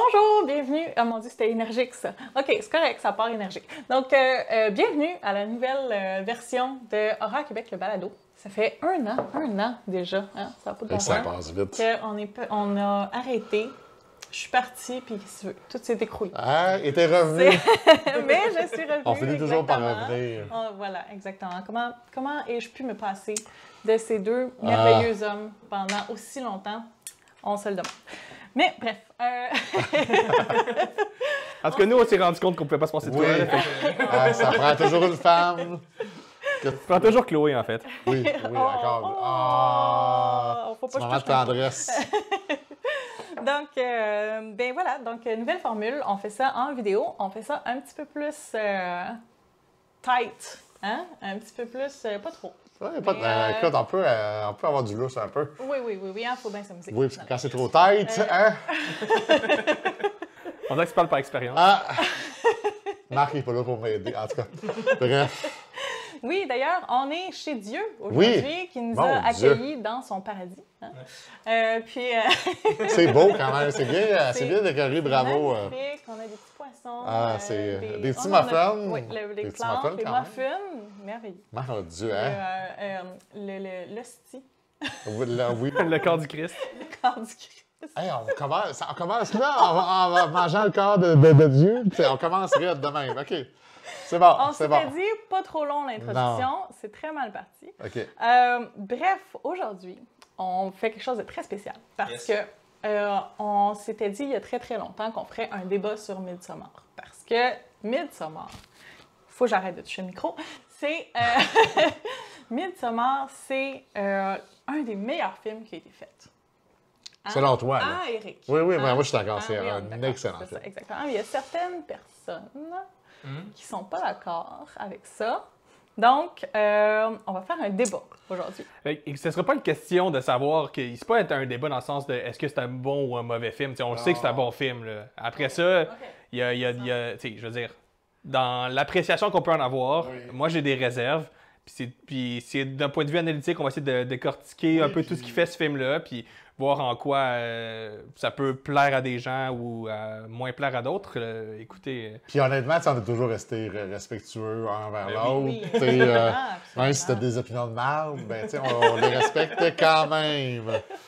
Bonjour, bienvenue. Ah mon Dieu, c'était énergique ça. OK, c'est correct, ça part énergique. Donc, bienvenue à la nouvelle version de Horreur Québec, le balado. Ça fait un an déjà, hein? Ça va pas de bon Ça sens. passe vite. On a arrêté. Je suis partie, puis qu'est-ce que tu veux? Tout s'est écroulé. Ah, et t'es revenu. Mais je suis revenue. On finit toujours par exactement. revenir. Voilà, exactement. Comment ai-je pu me passer de ces deux merveilleux hommes pendant aussi longtemps? On se le demande. Mais bref. En tout cas, nous, on s'est rendu compte qu'on pouvait pas se passer de Oui. toi. Là, fait Ça prend toujours une femme. que... Je prends toujours Chloé, en fait. Oui, d'accord. Ah, Faut pas moment de tendresse. Donc, ben voilà, donc nouvelle formule, on fait ça en vidéo, on fait ça un petit peu plus tight, hein? Un petit peu plus, pas trop. Ouais, écoute, on peut avoir du lousse un peu. Oui, hein, faut bien s'amuser. Oui, parce que quand c'est trop tight, hein? On dirait que tu parles par expérience. Ah! Marc n'est pas là pour m'aider, en tout cas. Bref. Oui, d'ailleurs, on est chez Dieu aujourd'hui, qui nous Mon a Dieu. accueillis dans son paradis. Hein? Puis, C'est beau quand même, c'est bien décoré, bravo. magnifique, on a des petits poissons. Ah, c'est des petits on en a- muffins. Oui, les Des petits plantes, muffins, les quand même. muffins, merveilleux. Mon Dieu, hein? L'hostie, Oui, là, oui. Le corps du Christ. le corps du Christ. Hey, on commence là en mangeant le corps de Dieu. T'sais, on commence raide de même. OK. C'est bon, On c'est s'était bon. dit, pas trop long l'introduction, c'est très mal parti. OK. Bref, aujourd'hui, on fait quelque chose de très spécial parce que on s'était dit il y a très très longtemps qu'on ferait un débat sur Midsommar. Parce que Midsommar, faut que j'arrête de toucher le micro, c'est Midsommar, c'est un des meilleurs films qui a été fait. Hein? Selon toi, là. Ah, Eric. Oui, Hein? moi, je suis d'accord. C'est oui, on est un d'accord, excellent c'est ça, film. exactement. Il y a certaines personnes qui sont pas d'accord avec ça. Donc, on va faire un débat aujourd'hui. Fait que ce ne sera pas une question de savoir que c'est pas un débat dans le sens de est-ce que c'est un bon ou un mauvais film. T'sais, on le sait que c'est un bon film. Là. Après ça, il y a je veux dire, dans l'appréciation qu'on peut en avoir, moi j'ai des réserves. Puis c'est d'un point de vue analytique, on va essayer de décortiquer un peu tout ce qui fait ce film-là, puis voir en quoi ça peut plaire à des gens ou moins plaire à d'autres. Écoutez, Puis honnêtement, on a toujours resté respectueux un envers l'autre. oui. Même si t'as des opinions de merde, ben, on les respecte quand même.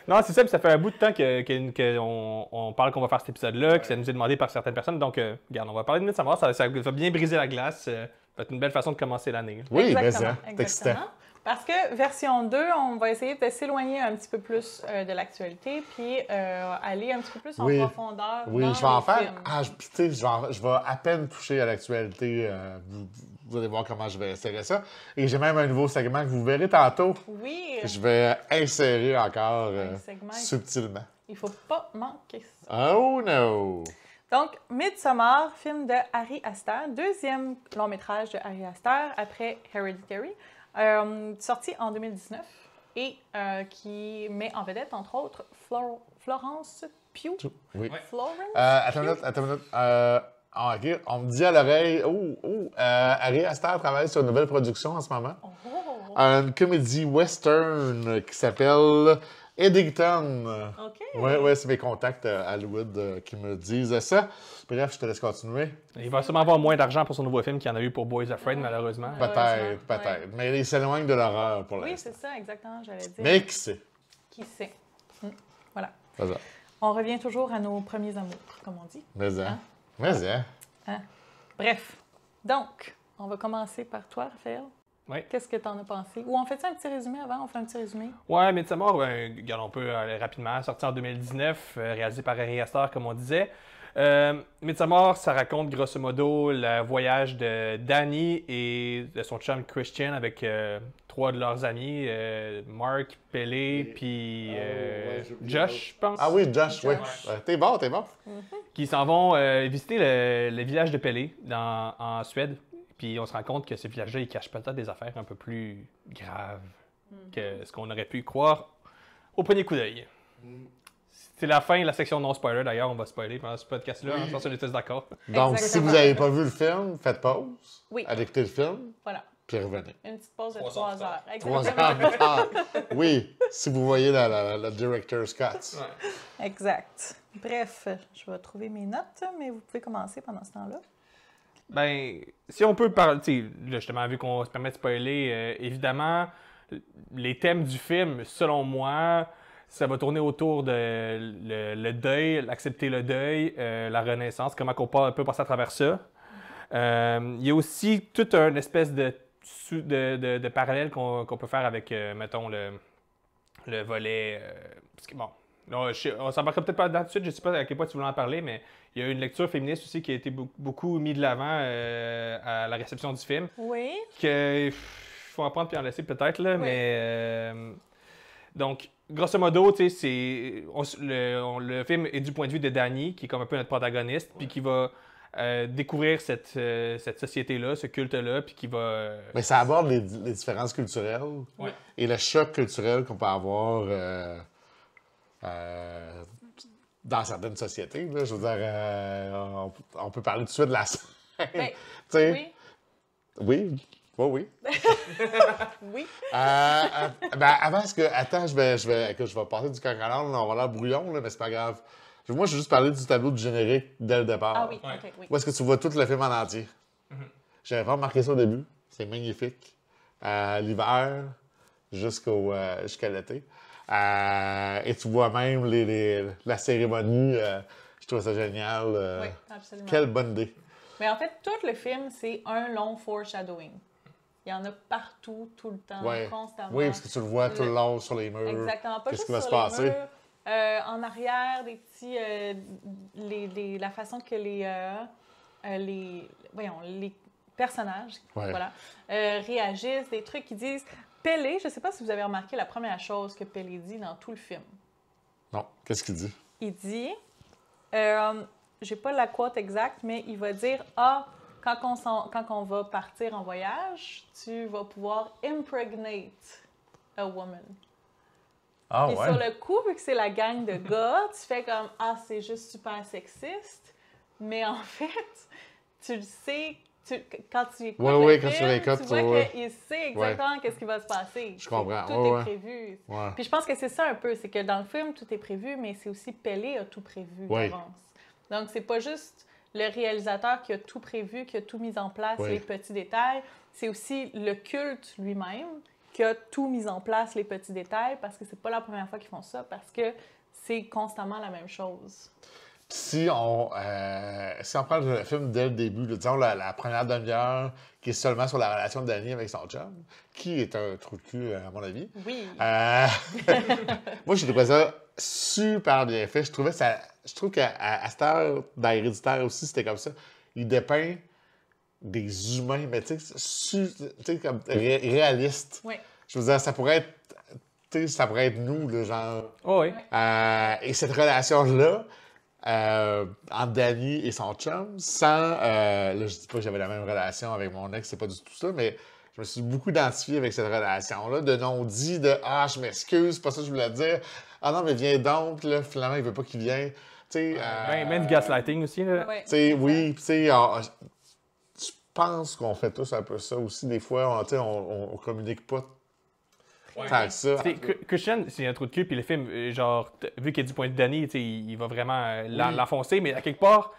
non, c'est ça, puis ça fait un bout de temps qu'on parle qu'on va faire cet épisode-là, que ça nous est demandé par certaines personnes. Donc, regarde, on va parler de Midsommar, ça va bien briser la glace. Ça va être une belle façon de commencer l'année. Oui, mais Exactement, ça, c'est excitant. exactement. Parce que version 2, on va essayer de s'éloigner un petit peu plus de l'actualité, puis aller un petit peu plus en profondeur Oui, dans je vais en les faire. films. Puis tu sais, je vais à peine toucher à l'actualité. Vous allez voir comment je vais insérer ça. Et j'ai même un nouveau segment que vous verrez tantôt. Oui, Je vais insérer encore segment. subtilement. il faut pas manquer ça. Oh no! Donc, Midsommar, film de Ari Aster, deuxième long métrage de Ari Aster après Hereditary, sorti en 2019 et qui met en vedette, entre autres, Florence Pugh. Oui. Florence Attends une minute. OK. On me dit à l'oreille, Ari Aster travaille sur une nouvelle production en ce moment. Une comédie western qui s'appelle Eddington. OK. Oui, c'est mes contacts à Hollywood qui me disent ça. Bref, je te laisse continuer. Il va sûrement avoir moins d'argent pour son nouveau film qu'il y en a eu pour Boys Afraid, malheureusement. Peut-être. Ouais. Mais il s'éloigne de l'horreur pour Oui, l'instant. c'est ça, exactement, j'allais dire. Mais qui sait? Qui sait? Voilà. C'est ça. On revient toujours à nos premiers amours, comme on dit. Mais Hein? hein. Bref, donc, on va commencer par toi, Raphaël. Oui. Qu'est-ce que tu en as pensé? Ou on fait un petit résumé avant? On fait un petit résumé? Ouais, Midsommar, regarde, on peut aller rapidement. Sorti en 2019, réalisé par Ari Aster, comme on disait. Midsommar, ça raconte grosso modo le voyage de Danny et de son chum Christian avec trois de leurs amis, Mark, Pelé, puis Josh, je pense. Ah oui, Josh, oui. T'es bon. Qui s'en vont visiter le village de Pelé en Suède. Puis on se rend compte que ce village-là, il cache peut-être des affaires un peu plus graves que ce qu'on aurait pu croire au premier coup d'œil. C'est la fin, la section non-spoiler d'ailleurs, on va spoiler pendant ce podcast-là, je pense qu'on est tous d'accord. Donc, si Exactement. vous n'avez pas vu le film, faites pause. Oui. Allez écouter le film, Voilà. puis revenez. Une petite pause de 3 3 heures. heures. 3 Exactement. heures plus tard. Oui, si vous voyez la director's cut. Exact. Bref, je vais trouver mes notes, mais vous pouvez commencer pendant ce temps-là. Ben, si on peut parler, tu sais, là, justement, vu qu'on se permet de spoiler, évidemment, les thèmes du film, selon moi, ça va tourner autour de le deuil, accepter le deuil, la renaissance, comment on peut passer à travers ça. Il y a aussi toute une espèce de parallèle qu'on peut faire avec, mettons, le volet. Parce que, bon, là, on s'embarquera peut-être pas là-dessus, je ne sais pas à quel point tu voulais en parler, mais il y a une lecture féministe aussi qui a été beaucoup mise de l'avant à la réception du film. Oui. Il faut en prendre puis en laisser peut-être, là, Oui. mais. Donc, grosso modo, tu sais, le film est du point de vue de Danny, qui est comme un peu notre protagoniste, puis qui va découvrir cette société-là, ce culte-là, puis qui va... Mais ça aborde les différences culturelles Ouais. et le choc culturel qu'on peut avoir dans certaines sociétés. Là. Je veux dire, on peut parler tout de suite de la scène. Ben, Tu sais, oui. oui. Oui. Oui. Ben, avant, attends, écoute, je vais passer du coq à l'âne, on va l'air brouillon, là, mais c'est pas grave. Moi, je vais juste parler du tableau du générique dès le départ. Ah oui, Ouais. OK, oui. Où est-ce que tu vois tout le film en entier? J'avais pas remarqué ça au début. C'est magnifique. L'hiver jusqu'à l'été. Et tu vois même la cérémonie. Je trouve ça génial. Oui, absolument. Quelle bonne idée. Mais en fait, tout le film, c'est un long foreshadowing. Il y en a partout, tout le temps, Ouais. constamment. Oui, parce que tu le vois tout le long sur les murs. Exactement. Pas Qu'est-ce juste qui va sur se passer? les murs, en arrière, des petits... la façon que les personnages Ouais. voilà, réagissent, des trucs qui disent... Pelé, je ne sais pas si vous avez remarqué la première chose que Pelé dit dans tout le film. Non, qu'est-ce qu'il dit? Il dit... j'ai pas la quote exacte, mais il va dire quand on va partir en voyage, tu vas pouvoir impregnate a woman. Ah Et sur le coup, vu que c'est la gang de gars, tu fais comme c'est juste super sexiste, mais en fait, tu le sais. Quand tu écoutes Ouais, le quand tu film, l'écoutes, tu vois ouais. qu'il sait exactement qu'est-ce qui va se passer. Je comprends. Tout Ouais, est ouais. prévu. Ouais. Puis je pense que c'est ça un peu, c'est que dans le film, tout est prévu, mais c'est aussi Pelé a tout prévu Oui. d'avance. Donc, c'est pas juste le réalisateur qui a tout prévu, qui a tout mis en place, Oui. les petits détails. C'est aussi le culte lui-même qui a tout mis en place, les petits détails, parce que c'est pas la première fois qu'ils font ça, parce que c'est constamment la même chose. Si on prend le film dès le début, là, disons la première demi-heure, qui est seulement sur la relation de Danny avec son chum, qui est un trou de cul, à mon avis. Oui. Moi, j'ai trouvé ça super bien fait. Je trouve qu'à cette heure, dans Héréditaire aussi, c'était comme ça. Il dépeint des humains, mais tu sais, comme réalistes. Oui. Je veux dire, ça pourrait être nous, là, genre. Oh, oui. Et cette relation-là, entre Danny et son chum, là, je dis pas que j'avais la même relation avec mon ex, c'est pas du tout ça, mais je me suis beaucoup identifié avec cette relation-là, de non-dit, de je m'excuse, c'est pas ça que je voulais dire. Ah non, mais viens donc, là, finalement, il veut pas qu'il vienne. Tu sais. Même du gaslighting aussi, là. Ouais. Tu sais, oui, tu sais, je pense qu'on fait tous un peu ça aussi. Des fois, on communique pas tant que ça. T'sais, Christian, c'est un trou de cul, puis le film, genre, vu qu'il est du point de vue de Danny, il va vraiment l'enfoncer, mais à quelque part,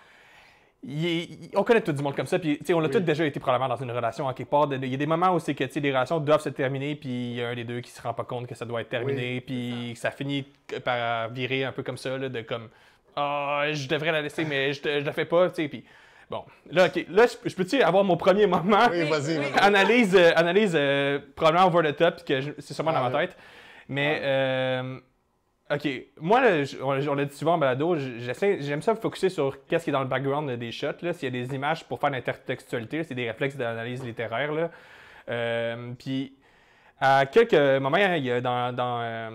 on connaît tout du monde comme ça, puis on a tous déjà été probablement dans une relation à quelque part. Il y a des moments où c'est que les relations doivent se terminer, puis il y a un des deux qui se rend pas compte que ça doit être terminé, puis ça finit par virer un peu comme ça, là, de comme, je devrais la laisser, mais je la fais pas, tu sais, puis... Bon, là, OK. Là, je peux-tu avoir mon premier moment? Oui, vas-y. Analyse probablement over the top, que c'est sûrement dans ma tête. Mais, OK. Moi, là, on l'a dit souvent en balado, j'aime ça me focusser sur qu'est-ce qui est dans le background des shots. S'il y a des images pour faire l'intertextualité, c'est des réflexes d'analyse littéraire. Là. Puis, à quelques moments, il y a dans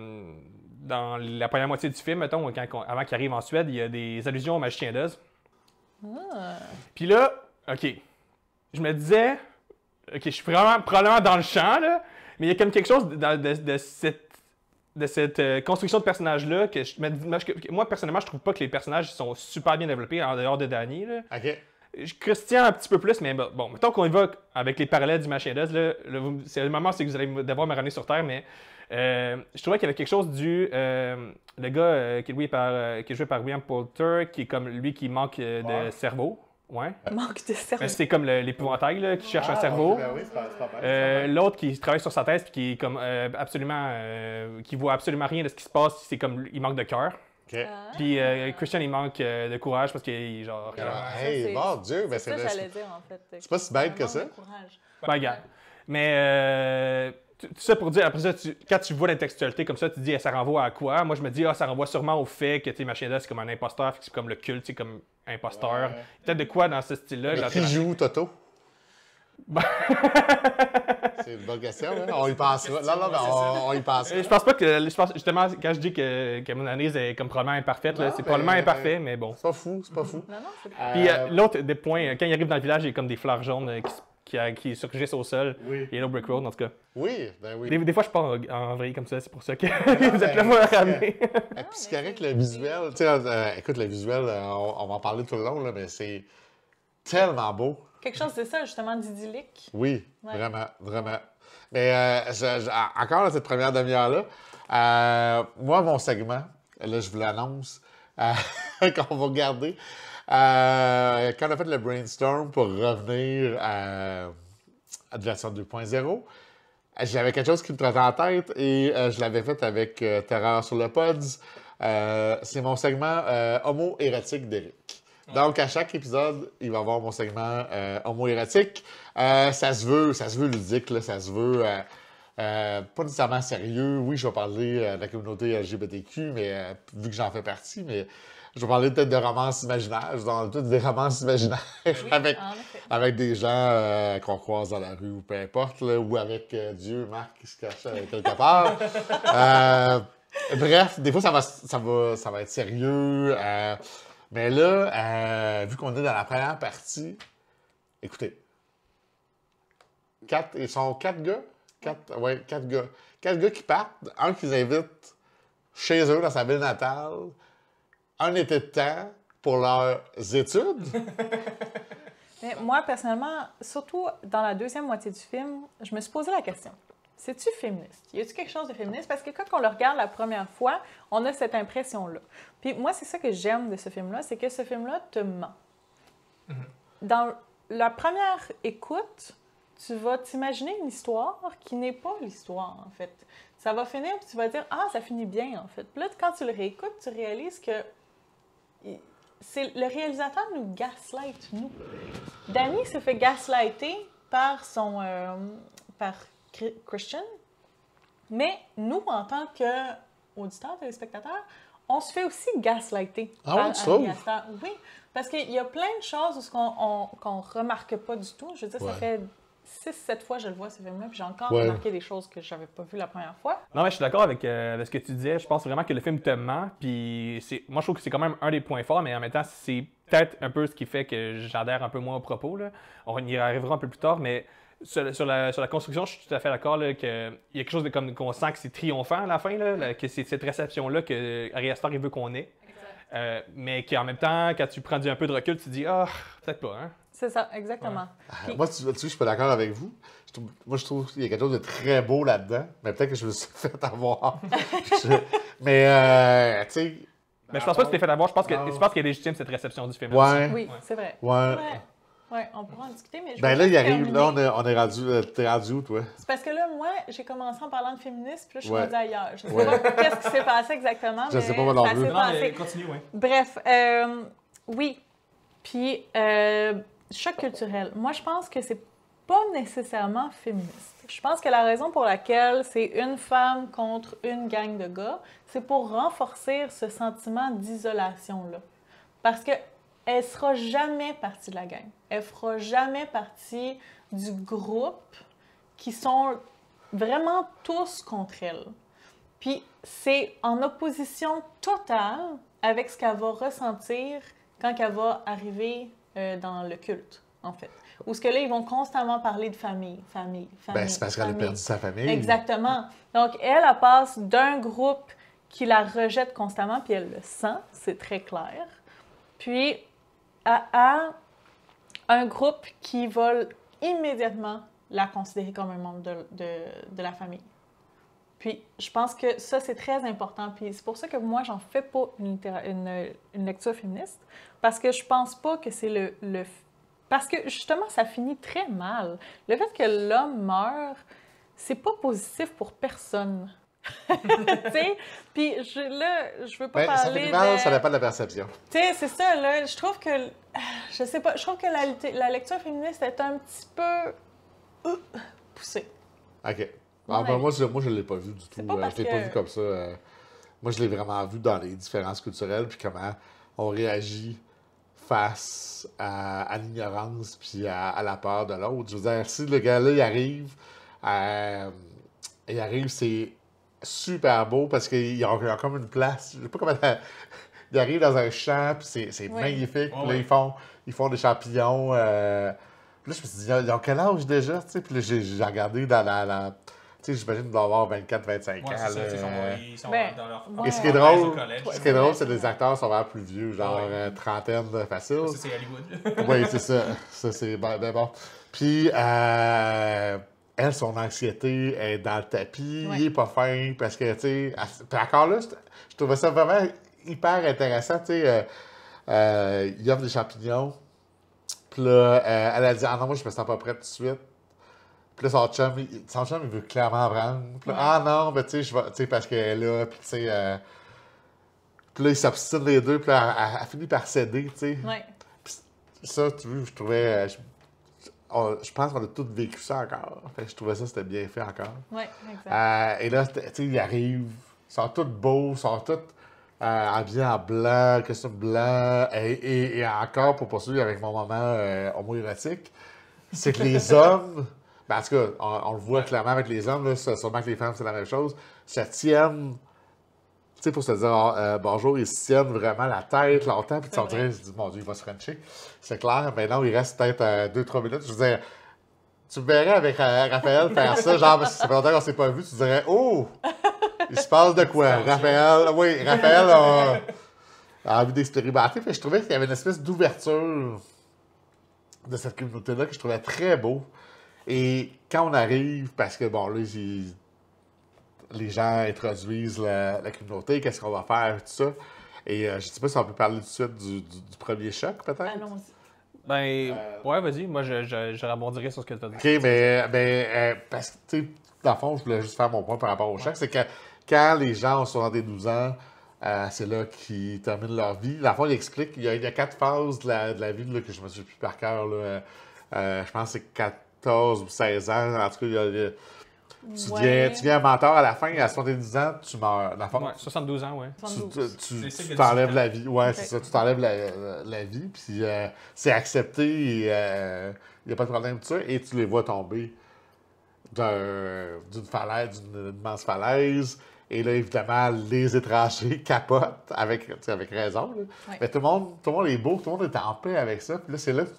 la première moitié du film, mettons, avant qu'il arrive en Suède, il y a des allusions au magicien d'Oz. Puis là, OK, je me disais, OK, je suis probablement dans le champ, là, mais il y a comme quelque chose de cette construction de personnages-là que moi, personnellement, je trouve pas que les personnages sont super bien développés en dehors de Danny. Là. OK. Christian un petit peu plus, mais bon, mettons qu'on y va avec les parallèles du machin d'Oz, là, c'est le moment où vous allez devoir me ramener sur Terre, mais Je trouvais qu'il y avait quelque chose le gars qui est joué par William Poulter, qui est comme lui qui manque de cerveau. Ouais. Manque de cerveau. C'est comme l'épouvantail là, qui cherche un cerveau. Ben oui, c'est pas bête. L'autre qui travaille sur sa thèse puis qui est comme qui voit absolument rien de ce qui se passe, c'est comme il manque de cœur. OK. Puis Christian il manque de courage parce qu'il est genre. Hey, mon Dieu, ben c'est ça que c'est j'allais dire en fait. c'est pas si bête que Un ça. manque de courage. Ben, gars. Mais tout ça pour dire, après ça, quand tu vois l'intextualité comme ça, tu te dis, ça renvoie à quoi? Moi, je me dis, ça renvoie sûrement au fait que Machida, c'est comme un imposteur, c'est comme le culte, c'est comme imposteur. Ouais. Peut-être de quoi dans ce style-là? Mais qui joue Toto? C'est une bonne question, hein? On y pensera. Non, mais on y pensera. Je pense pas que. Justement, quand je dis que mon analyse est comme probablement imparfaite, là, Non, c'est mais- probablement imparfait, mais bon. C'est pas fou, c'est pas fou. Non, non, c'est Puis l'autre des points, quand il arrive dans le village, il y a comme des fleurs jaunes qui surgissent au sol. Oui. Yellow Brick Road, en tout cas. Oui, ben oui. Des fois, je pars en vrille comme ça, c'est pour ça que vous êtes là pour le ramener. Et puis c'est correct, le visuel. Tu sais, écoute, le visuel, on va en parler tout le long, là, mais c'est tellement beau. quelque chose de ça, justement, d'idyllique. Oui, Ouais. vraiment, vraiment. Mais encore dans cette première demi-heure-là, moi, mon segment, là, je vous l'annonce, qu'on va regarder. Quand on a fait le brainstorm pour revenir à la version 2.0, j'avais quelque chose qui me trottait en tête et je l'avais fait avec Terreur sur le Pods. C'est mon segment homo-érotique d'Éric. Donc, à chaque épisode, il va y avoir mon segment homo-érotique. Ça se veut ludique, là, ça se veut pas nécessairement sérieux. Oui, je vais parler de la communauté LGBTQ, mais vu que j'en fais partie, mais je vais parler peut-être de romances imaginaires, dans toutes des romances imaginaires avec, En effet. avec des gens qu'on croise dans la rue ou peu importe, là, ou avec Dieu, Marc qui se cache quelque part. Bref, des fois, ça va être sérieux. Mais là, vu qu'on est dans la première partie, écoutez, ils sont 4 gars? 4 gars. 4 gars qui partent, un qui les invite chez eux, dans sa ville natale, un été de temps pour leurs études. Mais moi, personnellement, surtout dans la deuxième moitié du film, je me suis posé la question. C'est-tu féministe? Y a-tu quelque chose de féministe? Parce que quand on le regarde la première fois, on a cette impression-là. Puis moi, c'est ça que j'aime de ce film-là, c'est que ce film-là te ment. Dans la première écoute, tu vas t'imaginer une histoire qui n'est pas l'histoire, en fait. Ça va finir, puis tu vas dire « Ah, ça finit bien, en fait. » Puis là, quand tu le réécoutes, tu réalises que le réalisateur nous gaslight, nous. Danny se fait gaslighter par par Christian, mais nous, en tant qu'auditeurs, téléspectateurs, on se fait aussi gaslighter Ah ouais, tu trouves? Astor. Oui, parce qu'il y a plein de choses qu'on remarque pas du tout. Je veux dire, ça fait 6-7 fois que je le vois, ce film-là, puis j'ai encore remarqué des choses que je n'avais pas vues la première fois. Non, mais je suis d'accord avec ce que tu disais. Je pense vraiment que le film te ment. Puis moi, je trouve que c'est quand même un des points forts, mais en même temps, c'est peut-être un peu ce qui fait que j'adhère un peu moins au propos. Là. On y arrivera un peu plus tard, mais sur la construction, je suis tout à fait d'accord qu'il y a quelque chose de comme qu'on sent que c'est triomphant à la fin, là, que c'est cette réception-là que Ari Aster il veut qu'on ait. Mais qu'en même temps, quand tu prends un peu de recul, tu te dis « Ah, peut-être pas, hein? » C'est ça, exactement. Puis, Moi, tu vois, je suis pas d'accord avec vous. Je trouve qu'il y a quelque chose de très beau là-dedans, mais peut-être que je me suis fait avoir. Mais, tu sais... Mais je pense pas que tu t'es fait avoir. Je pense qu'il est légitime cette réception du film. Ouais. oui, c'est vrai. Ouais. Ouais, on pourra en discuter, mais je Ben veux là, il juste arrive. terminer. Là, on est rendu... T'es rendu où, toi? C'est parce que là, moi, j'ai commencé en parlant de féminisme, puis là, je suis Ouais. rendue ailleurs. Je sais Ouais. pas qu'est-ce qui s'est passé exactement, Je mais sais pas moi non ça plus. s'est Non, mais passé. continue, oui. Bref, oui. Puis, choc culturel. Moi, je pense que c'est pas nécessairement féministe. Je pense que la raison pour laquelle c'est une femme contre une gang de gars, c'est pour renforcer ce sentiment d'isolation-là. Parce que elle sera jamais partie de la gang. Elle fera jamais partie du groupe qui sont vraiment tous contre elle. Puis c'est en opposition totale avec ce qu'elle va ressentir quand elle va arriver dans le culte, en fait. Où ce que là, ils vont constamment parler de famille. Ben, c'est parce qu'elle a perdu sa famille. Exactement. Donc, elle passe d'un groupe qui la rejette constamment, puis elle le sent, c'est très clair, puis à un groupe qui va immédiatement la considérer comme un membre de la famille. Puis je pense que ça, c'est très important. Puis c'est pour ça que moi, j'en fais pas une lecture féministe, parce que je pense pas que c'est parce que justement, ça finit très mal. Le fait que l'homme meurt, c'est pas positif pour personne. Tu sais, puis je veux pas Ça parler fait mal, ça dépend de la perception. Tu sais, c'est ça, là, je trouve que, je sais pas, je trouve que la lecture féministe est un petit peu poussée. OK. Moi, je l'ai pas vu du tout. Je l'ai pas vu comme ça. Moi, je l'ai vraiment vu dans les différences culturelles, puis comment on réagit face à l'ignorance, puis à la peur de l'autre. Je veux dire, si le gars-là, il arrive, c'est super beau parce qu'il y a comme une place. Je sais pas comment. Il arrive dans un champ, puis c'est magnifique. Puis là, ils font des champignons. Puis là, je me suis dit, ils ont quel âge déjà? T'sais? Puis là, j'ai regardé dans la tu sais, j'imagine qu'ils doivent avoir 24-25 ans. Ils sont dans leur... Et ce qui est drôle, c'est que les acteurs sont vraiment plus vieux, genre trentaine facile. Ça, c'est Hollywood. Oui, c'est ça. Ça, c'est ben bon. Puis, elle, son anxiété est dans le tapis, il est pas fin, parce que, tu sais... Puis encore là, je trouvais ça vraiment hyper intéressant, tu sais. Il offre des champignons, puis là, elle a dit « Ah non, moi, je me sens pas prête tout de suite. » Puis là, son chum, il veut clairement prendre. Puis là, ah non, ben tu sais, je vais, tu sais, parce qu'elle est là, puis tu sais... Puis là, ils s'obstinent les deux, puis là, elle finit par céder, tu sais. Ouais. Puis ça, tu vois, je trouvais... Je pense qu'on a tous vécu ça encore. Fait que je trouvais ça, c'était bien fait encore. Oui, exact. Et là, tu sais, ils arrivent, ils sont tous beaux, ils sont tous habillés en blanc, costume blanc. Et encore, pour poursuivre avec mon moment homoérotique, c'est que les hommes... Ben, en tout cas, on le voit clairement avec les hommes, là, sûrement que les femmes, c'est la même chose, se tiennent, tu sais, pour se dire bonjour, ils se tiennent vraiment la tête longtemps, puis tu te dirais, mon Dieu, il va se frencher. C'est clair, mais non, il reste peut-être 2-3 minutes. Je veux dire, tu me verrais avec Raphaël faire ça, genre, parce que ça fait longtemps qu'on s'est pas vu, tu dirais, oh, il se passe de quoi? Raphaël a envie d'expérimenter, puis je trouvais qu'il y avait une espèce d'ouverture de cette communauté-là que je trouvais très beau. Et quand on arrive, parce que bon, là, les gens introduisent la communauté, qu'est-ce qu'on va faire, tout ça. Et je ne sais pas si on peut parler tout de suite du premier choc, peut-être? Allons-y. Ben, ouais, vas-y. Moi, je rebondirai sur ce que tu as dit. OK, mais parce que, tu sais, dans le fond, je voulais juste faire mon point par rapport au choc, c'est que quand les gens ont 72 ans, c'est là qu'ils terminent leur vie. Dans le fond, il explique, il y a 4 phases de la vie là, que je me suis plus par cœur. Je pense que c'est 14 ou 16 ans. En tout cas, tu viens mentor à la fin, à 70 ans, tu meurs. Dans le fond, 72 ans, oui. Tu t'enlèves la vie. Oui, c'est ça. Tu t'enlèves la vie, puis c'est accepté, il n'y a pas de problème de ça, et tu les vois tomber d'une falaise, d'une immense falaise. Et là, évidemment, les étrangers capotent, avec raison. Ouais. Mais tout le monde est beau, tout le monde est en paix avec ça. Puis là, c'est là, tu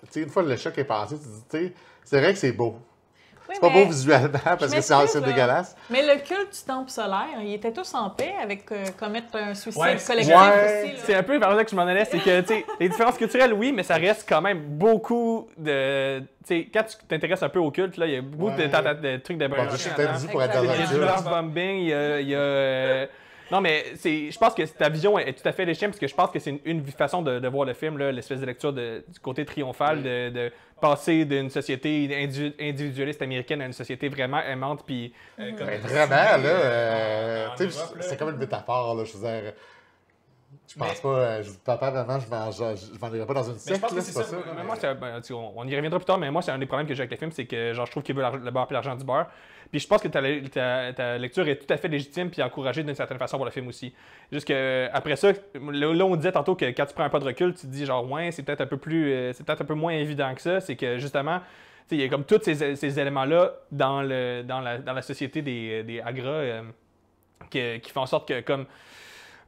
sais, une fois le choc est passé, tu te dis, tu sais, c'est vrai que c'est beau. Oui, c'est pas beau visuellement parce que c'est dégueulasse. Mais le culte du temple solaire, ils étaient tous en paix avec commettre un suicide collectif ouais. aussi. C'est un peu par là que je m'en allais, c'est que, tu sais, les différences culturelles, oui, mais ça reste quand même beaucoup de... Tu sais, quand tu t'intéresses un peu au culte, là, il y a beaucoup de trucs de Bon, je suis peut-être dit pour être Il dans y a un du love bombing, il y a non, mais je pense que ta vision est tout à fait légitime, parce que je pense que c'est une façon de voir le film, là, l'espèce de lecture du côté triomphal, de passer d'une société individualiste américaine à une société vraiment aimante. Puis, vraiment, là, c'est comme une métaphore, là, je veux dire. Je pense pas, papa, maman, je m'en irai pas dans une secte, là, c'est pas ça. Mais moi, on y reviendra plus tard, mais moi, c'est un des problèmes que j'ai avec le film, c'est que genre, je trouve qu'il veut le beurre et l'argent du beurre. Puis je pense que ta lecture est tout à fait légitime puis encouragée d'une certaine façon pour le film aussi. Juste que après ça, là on disait tantôt que quand tu prends un pas de recul, tu te dis genre ouais, c'est peut-être un peu plus c'est peut-être un peu moins évident que ça, c'est que justement il y a comme tous ces éléments-là dans la société des Agra qui font en sorte que comme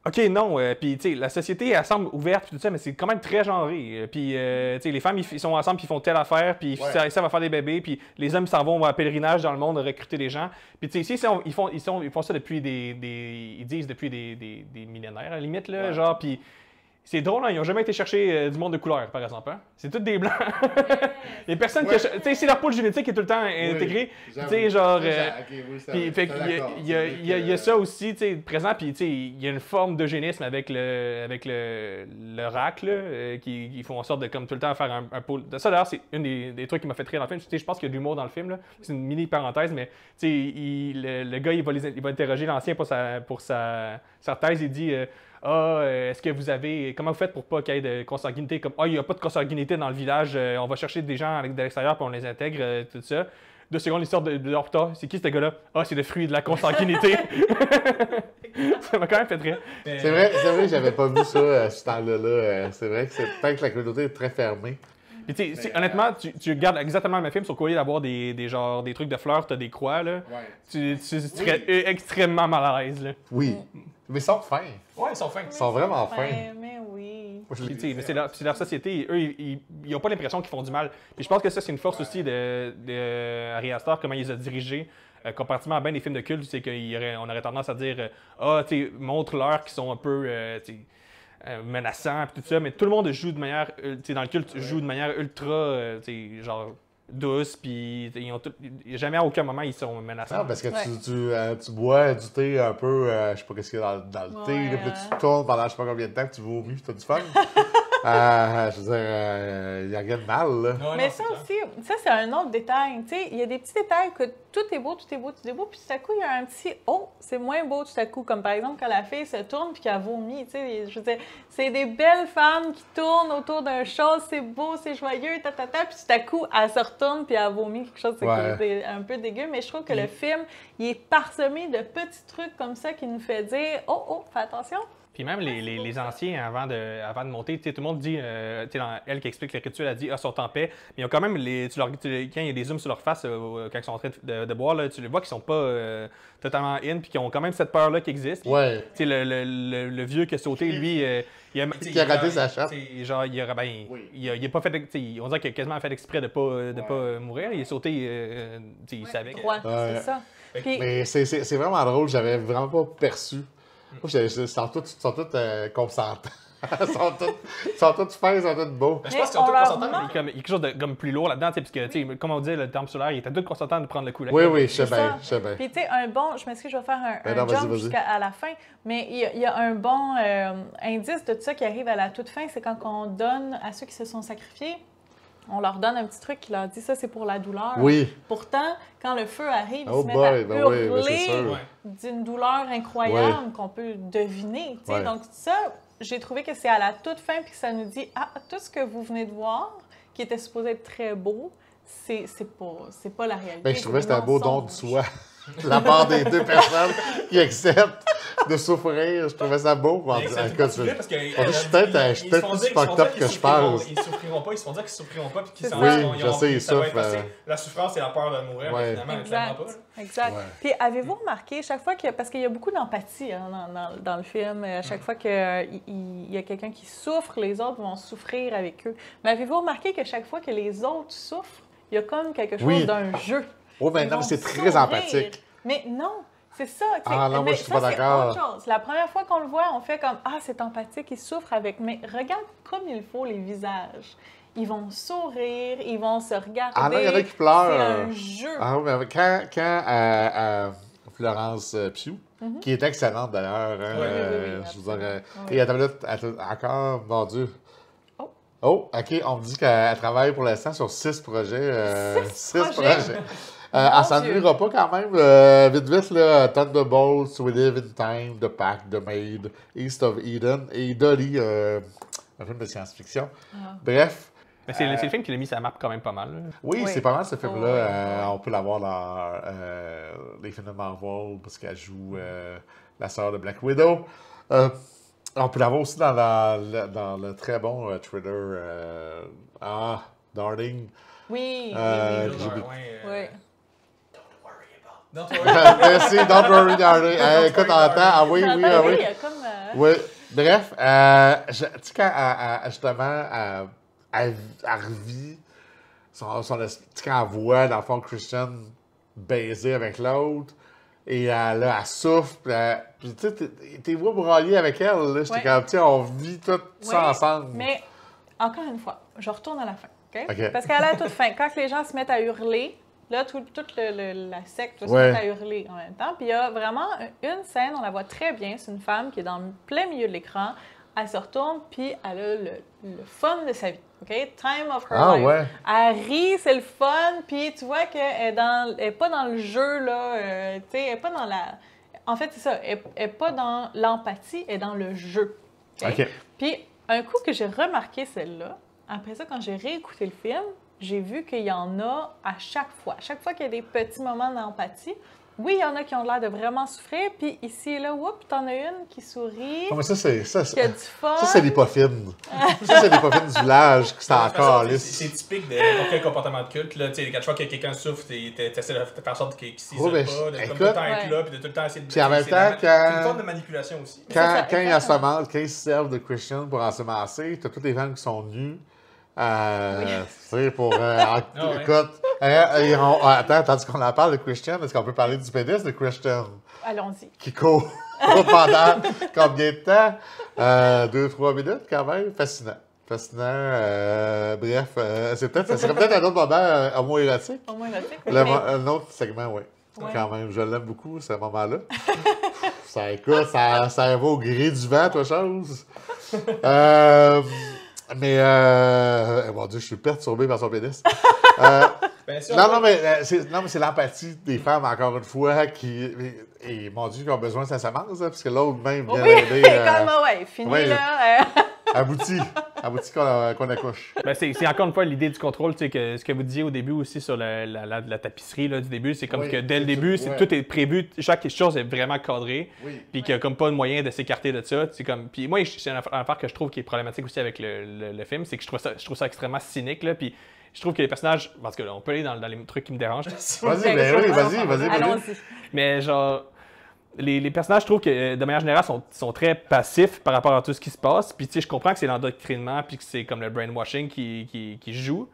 OK, non, puis tu sais, la société, elle semble ouverte, puis tout ça, mais c'est quand même très genré. Puis, tu sais, les femmes, ils sont ensemble, puis ils font telle affaire, puis ça va faire des bébés, puis les hommes s'en vont à pèlerinage dans le monde, recruter des gens. Puis, tu sais, ici, ils font ça depuis ils disent depuis des millénaires, à la limite, là, genre, puis C'est drôle, hein, ils n'ont jamais été chercher du monde de couleur, par exemple. Hein? C'est tous des blancs. Il y a personne qui a... Tu sais, si leur pool génétique est tout le temps intégré, tu sais, genre... puis, fait il y a ça aussi, tu sais, présent, puis tu sais, il y a une forme d'eugénisme avec le RAC, là, qui font en sorte de, comme tout le temps, faire un pool. Ça, d'ailleurs, c'est un des trucs qui m'a fait rire dans le film. Tu sais, je pense qu'il y a de l'humour dans le film, là. C'est une mini parenthèse, mais tu sais, le gars, il va interroger l'ancien pour sa thèse, il dit... est-ce que vous avez. Comment vous faites pour pas qu'il y ait de consanguinité? Comme, il n'y a pas de consanguinité dans le village, on va chercher des gens de l'extérieur puis on les intègre, tout ça. 2 secondes, ils sortent de leur putain. C'est qui ce gars-là? C'est le fruit de la consanguinité. Ça m'a quand même fait rire. C'est vrai, j'avais pas vu ça ce temps-là. C'est vrai que c'est peut-être que la communauté est très fermée. Puis tu sais, honnêtement, tu regardes exactement le même film, sauf qu'au lieu d'avoir des trucs de fleurs, t'as des croix, là. Ouais. Tu serais extrêmement mal à l'aise, là. Oui. Mais ils sont fins. Ouais, ils sont fins. Ils sont vraiment fins. Mais oui. Mais c'est leur société. Eux, ils n'ont pas l'impression qu'ils font du mal. Puis je pense que ça, c'est une force aussi de Ari Aster, comment il les a dirigés. Comparativement à bien des films de culte, c'est qu'on aurait tendance à dire tu sais, montre-leur qu'ils sont un peu menaçants et tout ça, mais tout le monde joue de manière, dans le culte, joue de manière ultra, genre douce, puis jamais à aucun moment ils sont menaçants. Non, parce que tu bois du thé un peu, je sais pas qu'est-ce qu'il y a dans le thé, là, puis tu tournes pendant je sais pas combien de temps, que tu vomis, puis tu as du fun. Je veux dire, il n'y a rien de mal, là. Mais ça aussi, ça c'est un autre détail. Tu sais, il y a des petits détails que tout est beau, tout est beau, tout est beau, puis tout à coup, il y a un petit « oh, c'est moins beau tout à coup », comme par exemple quand la fille se tourne puis qu'elle vomit. Tu sais, je veux dire, c'est des belles femmes qui tournent autour d'un chose, c'est beau, c'est joyeux, puis tout à coup, elle se retourne puis elle vomit quelque chose, c'est un peu dégueu, mais je trouve que le film, il est parsemé de petits trucs comme ça qui nous fait dire « oh, fais attention ». Puis même les anciens, avant de monter, tout le monde dit, elle qui explique le rituel, elle dit « sont en paix ». Mais ils ont quand même, quand il y a des zooms sur leur face, quand ils sont en train de boire, là, tu les vois qu'ils sont pas totalement in, puis qu'ils ont quand même cette peur-là qui existe. Ouais. Le vieux qui a sauté, lui, il a raté sa chatte. Genre, il a pas fait, on dirait qu'il a quasiment fait exprès de pas mourir. Il est sauté, il savait. C'est ça. Puis... Mais c'est vraiment drôle, j'avais vraiment pas perçu. Ils sont tous consentants. Ils sont tous fins, ils sont tous beaux. Je pense qu'ils sont tous consentants, mais il y a quelque chose de comme plus lourd là-dedans, parce que, comme on dit, le temple solaire, il était tous consentants de prendre le coup. Oui, je sais bien. Puis, tu sais, je m'excuse, je vais faire un jump jusqu'à la fin, mais il y a un bon indice de tout ça qui arrive à la toute fin, c'est quand on donne à ceux qui se sont sacrifiés, on leur donne un petit truc qui leur dit ça, c'est pour la douleur. Oui. Pourtant, quand le feu arrive, ils se mettent à hurler d'une douleur incroyable qu'on peut deviner. Ouais. Donc ça, j'ai trouvé que c'est à la toute fin puis que ça nous dit tout ce que vous venez de voir, qui était supposé être très beau, c'est pas la réalité. Bien, je trouvais que c'était un beau don de soi. La part des deux personnes qui acceptent de souffrir. Je trouvais ça beau. Je suis peut-être plus fucked up que je pense. Ils souffriront pas, ils se font dire qu'ils souffriront pas puis qu'ils s'en vont. Oui, je sais, ils souffrent. La souffrance et la peur de mourir, mais finalement, clairement pas. Exact. Ouais. Puis avez-vous remarqué, chaque fois parce qu'il y a beaucoup d'empathie dans le film, à chaque fois qu'il y a quelqu'un qui souffre, les autres vont souffrir avec eux. Mais avez-vous remarqué que chaque fois que les autres souffrent, il y a comme quelque chose d'un jeu? Oh, maintenant, c'est très empathique. Mais non, c'est ça. Non, moi, je suis pas d'accord. La première fois qu'on le voit, on fait comme c'est empathique, il souffre avec. Mais regarde comme il faut les visages. Ils vont sourire, ils vont se regarder. Non, il y en a qui pleurent. C'est un jeu. Mais quand Florence Pugh, qui est excellente d'ailleurs, je vous dirais. Et encore, mon Dieu. Oh, OK, on me dit qu'elle travaille pour l'instant sur 6 projets. 6 projets. Elle s'ennuiera pas quand même. Vite, là, Thunderbolts, We Live in Time, The Pact, The Maid, East of Eden et Dolly, un film de science-fiction. Bref. Mais c'est le film qui l'a mis sa map quand même pas mal. Là. Oui, c'est pas mal ce film-là. On peut l'avoir dans les films de Marvel parce qu'elle joue la sœur de Black Widow. On peut l'avoir aussi dans le très bon thriller Darling. Oui. Oui. Merci, Don't Worry Darling. Écoute, on entend. Oui. Oui. Bref, tu sais, quand justement, elle revit quand elle voit, dans le fond, Christian baiser avec l'autre, Et là, elle souffre. Puis tu sais, t'es vois brailler avec elle. Là. J'étais comme, tiens, on vit tout ça ensemble. Mais, encore une fois, je retourne à la fin. OK? Parce qu'à la toute fin, quand les gens se mettent à hurler, là, toute la secte se met à hurler en même temps. Puis il y a vraiment une scène, on la voit très bien, c'est une femme qui est dans le plein milieu de l'écran. Elle se retourne, puis elle a le fun de sa vie. OK? Time of her life. Ouais. Elle rit, c'est le fun, puis tu vois qu'elle n'est pas dans le jeu, là. Tu sais, elle n'est pas dans la... En fait, c'est ça. Elle n'est pas dans l'empathie, elle est dans le jeu. OK. Puis, un coup que j'ai remarqué celle-là, après ça, quand j'ai réécouté le film, j'ai vu qu'il y en a à chaque fois. Chaque fois qu'il y a des petits moments d'empathie, oui, il y en a qui ont l'air de vraiment souffrir, puis ici et là, oups, t'en as une qui sourit, mais ça, c'est qui a du fun. Ça, c'est l'hypofine. Ça, c'est l'hypofine du village qui s'est encore là. C'est typique de n'importe quel comportement de culte. Là. Chaque fois que quelqu'un souffre, tu essaies de faire en sorte qu'il ne s'isole pas, de tout le temps être là, puis de tout le temps essayer de... Puis en même temps, c'est une forme de manipulation aussi. Quand ils se servent de Christian pour ensemencer, t'as tous les femmes qui sont nues. Tu sais, pour... écoute, attends, tandis qu'on en parle de Christian, est-ce qu'on peut parler du pénis de Christian? Allons-y. Qui court pendant combien de temps? 2-3 minutes, quand même. Fascinant. Bref, ça serait peut-être un autre moment homo-érotique. Homo-érotique, Un autre segment, oui. Quand même, je l'aime beaucoup, ce moment-là. Ça va au gré du vent, toi, chose. Mais, mon Dieu, je suis perturbé par son pénis. Non, mais c'est l'empathie des femmes, encore une fois, et mon Dieu, qui ont besoin de sa semence, hein, parce que l'autre même vient d'aider. Fini, là. Abouti qu'on accouche. Ben c'est encore une fois l'idée du contrôle, tu sais, que ce que vous disiez au début aussi sur la tapisserie là, du début, c'est comme que dès le début, tout est prévu, chaque chose est vraiment cadrée, puis qu'il n'y a comme pas de moyen de s'écarter de ça. Puis moi, c'est une affaire que je trouve qui est problématique aussi avec le film, c'est que je trouve ça extrêmement cynique, là, puis je trouve que les personnages, parce que là, on peut aller dans les trucs qui me dérangent. Vas-y. Allons-y. Mais genre... Les personnages, je trouve que, de manière générale, sont très passifs par rapport à tout ce qui se passe. Puis, tu sais, je comprends que c'est l'endoctrinement puis que c'est comme le brainwashing qui joue.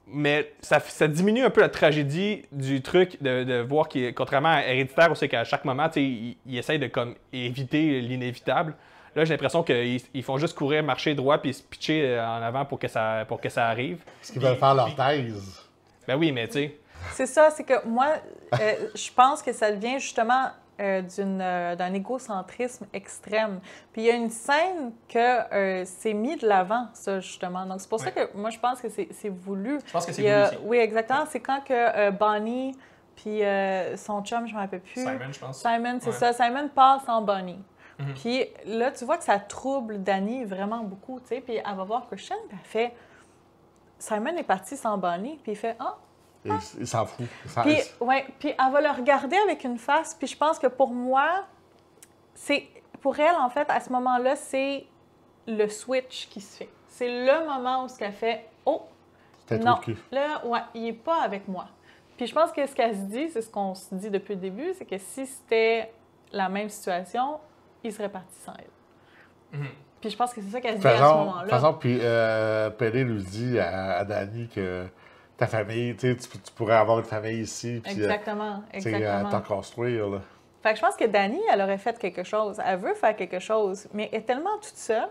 Mais ça diminue un peu la tragédie du truc de voir qu'il, contrairement à Héréditaire, où c'est qu'à chaque moment, tu sais, ils essayent de comme, éviter l'inévitable. Là, j'ai l'impression qu'ils font juste courir, marcher droit puis se pitcher en avant pour que ça arrive. Parce qu'ils veulent faire leur thèse. Ben oui, mais tu sais... C'est ça, c'est que moi, je pense que ça vient justement... d'un égocentrisme extrême. Puis il y a une scène que c'est mis de l'avant, ça, justement. Donc, c'est pour ça que moi, je pense que c'est voulu. Je pense que c'est voulu aussi. Oui, exactement. C'est quand que Bonnie puis son chum, je ne me rappelle plus. Simon, je pense. Simon, c'est ça. Simon passe en Bonnie. Puis là, tu vois que ça trouble Danny vraiment beaucoup, tu sais. Puis elle va voir Christian, puis elle fait... Simon est parti sans Bonnie, puis il fait « Ah! » Il s'en fout. Puis elle va le regarder avec une face, puis je pense que pour moi, pour elle, en fait, à ce moment-là, c'est le switch qui se fait. C'est le moment où elle fait « Oh, non, là, il n'est pas avec moi. » Puis je pense que ce qu'elle se dit, c'est ce qu'on se dit depuis le début, c'est que si c'était la même situation, il serait parti sans elle. Puis je pense que c'est ça qu'elle se dit à ce moment-là. De toute façon, puis Pelé lui dit à Danny que ta famille, tu pourrais avoir une famille ici. Puis, exactement. T'en construire, là. Fait que je pense que Danny, elle aurait fait quelque chose. Elle veut faire quelque chose, mais elle est tellement toute seule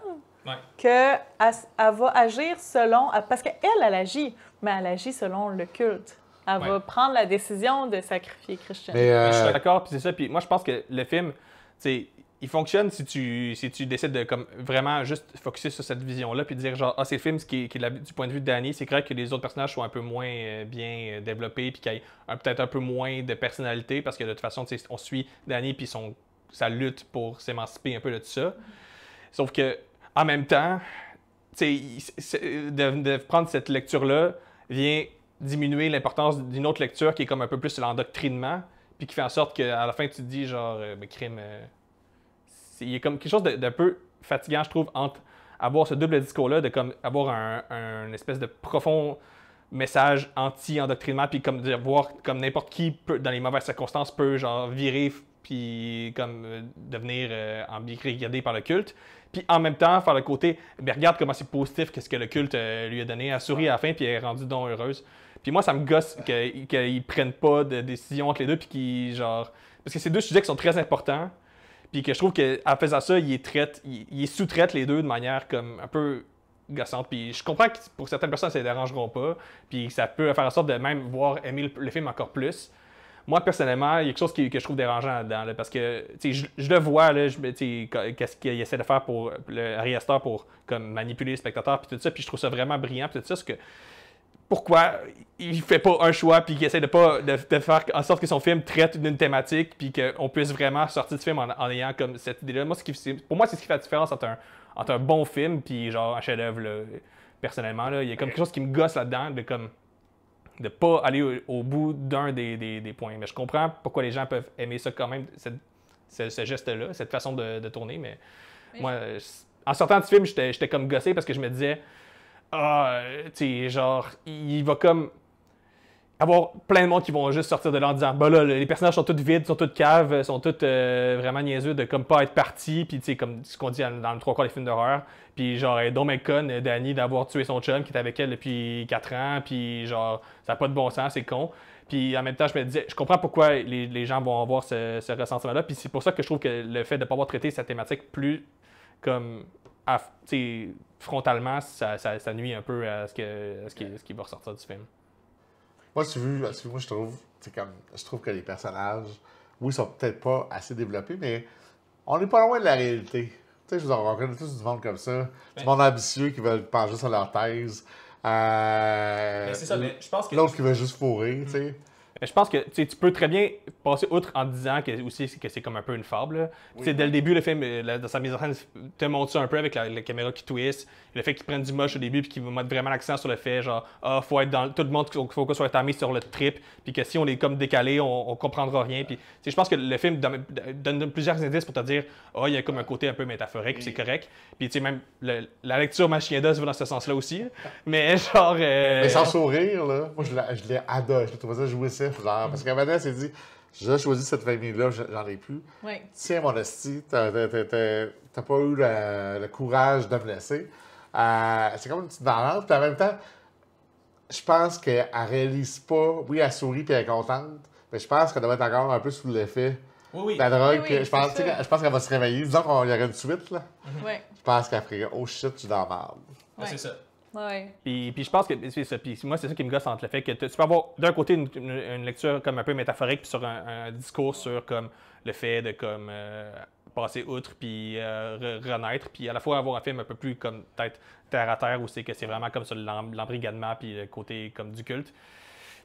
qu'elle va agir selon... Parce qu'elle, elle agit, mais elle agit selon le culte. Elle va prendre la décision de sacrifier Christian. Mais je suis d'accord, puis c'est ça. Puis moi, je pense que le film, il fonctionne si tu décides de comme, vraiment juste focusser sur cette vision-là puis dire genre, c'est le film qui est du point de vue de Danny, c'est correct que les autres personnages soient un peu moins bien développés puis qu'il y ait peut-être un peu moins de personnalité parce que de toute façon, on suit Danny puis sa lutte pour s'émanciper un peu de tout ça. Sauf que en même temps, de prendre cette lecture-là vient diminuer l'importance d'une autre lecture qui est comme un peu plus l'endoctrinement puis qui fait en sorte qu'à la fin, tu te dis genre, crime... il y a comme quelque chose d'un peu fatigant, je trouve, entre avoir ce double discours-là, de comme avoir un espèce de profond message anti-endoctrinement, puis comme de voir comme n'importe qui peut, dans les mauvaises circonstances, peut genre virer puis comme devenir regardé par le culte. Puis en même temps, faire le côté, ben, regarde comment c'est positif, qu'est-ce que le culte lui a donné. Elle sourit à la fin, puis elle est rendue donc heureuse. Puis moi, ça me gosse qu'ils prennent pas de décision entre les deux, puis qu'ils, genre... Parce que c'est deux sujets qui sont très importants, puis que je trouve qu'en faisant ça, ils sous-traitent les deux de manière comme un peu gossante. Puis je comprends que pour certaines personnes, ça les dérangeront pas, puis ça peut faire en sorte de même aimer le film encore plus. Moi, personnellement, il y a quelque chose que je trouve dérangeant là-dedans, là, parce que je le vois, là, qu'est-ce qu'il essaie de faire pour Ari Aster pour comme, manipuler les spectateurs, puis tout ça, puis je trouve ça vraiment brillant, puis tout ça, parce que pourquoi il fait pas un choix, puis qu'il essaie de faire en sorte que son film traite d'une thématique, puis qu'on puisse vraiment sortir du film en ayant comme cette idée-là. Moi, pour moi, c'est ce qui fait la différence entre un bon film, puis genre un chef-d'œuvre, personnellement. Là. Il y a comme quelque chose qui me gosse là-dedans, de pas aller au bout d'un des points. Mais je comprends pourquoi les gens peuvent aimer ça quand même, ce geste-là, cette façon de tourner. Mais oui. Moi, en sortant du film, j'étais comme gossé parce que je me disais, tu sais, genre, il va comme avoir plein de monde qui vont juste sortir de là en disant, bah là, les personnages sont tous vides, sont tous caves, sont tous vraiment niaiseux de comme pas être partis, puis tu sais, comme ce qu'on dit dans le 3/4 des films d'horreur. Puis genre, Dom McCon, Danny, d'avoir tué son chum qui était avec elle depuis 4 ans, puis genre, ça n'a pas de bon sens, c'est con. Puis en même temps, je me disais, je comprends pourquoi les gens vont avoir ce ressentiment-là, puis c'est pour ça que je trouve que le fait de ne pas avoir traité cette thématique plus comme, frontalement, ça nuit un peu à ce qui va ressortir du film. Moi, moi, je trouve que les personnages, oui, sont peut-être pas assez développés, mais on n'est pas loin de la réalité. Tu sais, je vous en reconnais tous du monde comme ça, du monde ambitieux qui veulent pencher sur leur thèse. C'est ça, mais je pense que... L'autre qui veut juste fourrer, tu sais. Je pense que tu peux très bien passer outre en disant que c'est comme un peu une fable. Oui. Dès le début, le film, dans sa mise en scène, te montre ça un peu avec la caméra qui twist, le fait qu'ils prennent du moche au début puis qu'ils mettent vraiment l'accent sur le fait, genre, faut être dans tout le monde, faut qu'on soit armé sur le trip, puis que si on est comme décalé, on comprendra rien. Puis je pense que le film donne plusieurs indices pour te dire, il y a comme un côté un peu métaphorique, puis c'est correct. Puis tu sais, même la lecture Machineda va dans ce sens-là aussi. Mais genre. Mais sans sourire, là, moi je l'ai adoré, je trouvais ça jouissif. Genre, parce qu'à Vanessa s'est dit, j'ai choisi cette famille-là, j'en ai plus. Oui. Tiens, mon esti, t'as pas eu le courage de me laisser. C'est comme une petite variante. Puis en même temps, je pense qu'elle réalise pas. Oui, elle sourit et elle est contente, mais je pense qu'elle doit être encore un peu sous l'effet de la drogue. Oui, je pense qu'elle va se réveiller. Disons qu'il y aurait une suite, là. Oui. Je pense qu'elle ferait, oh shit, je suis dans la merde. Ouais. C'est ça. Ouais. Puis je pense que c'est ça. Puis moi, c'est ça qui me gosse entre le fait que tu peux avoir d'un côté une lecture comme un peu métaphorique, puis sur un discours sur comme le fait de comme passer outre puis renaître, puis à la fois avoir un film un peu plus comme peut-être terre à terre où c'est que c'est vraiment comme sur l'embrigadement puis le côté comme du culte.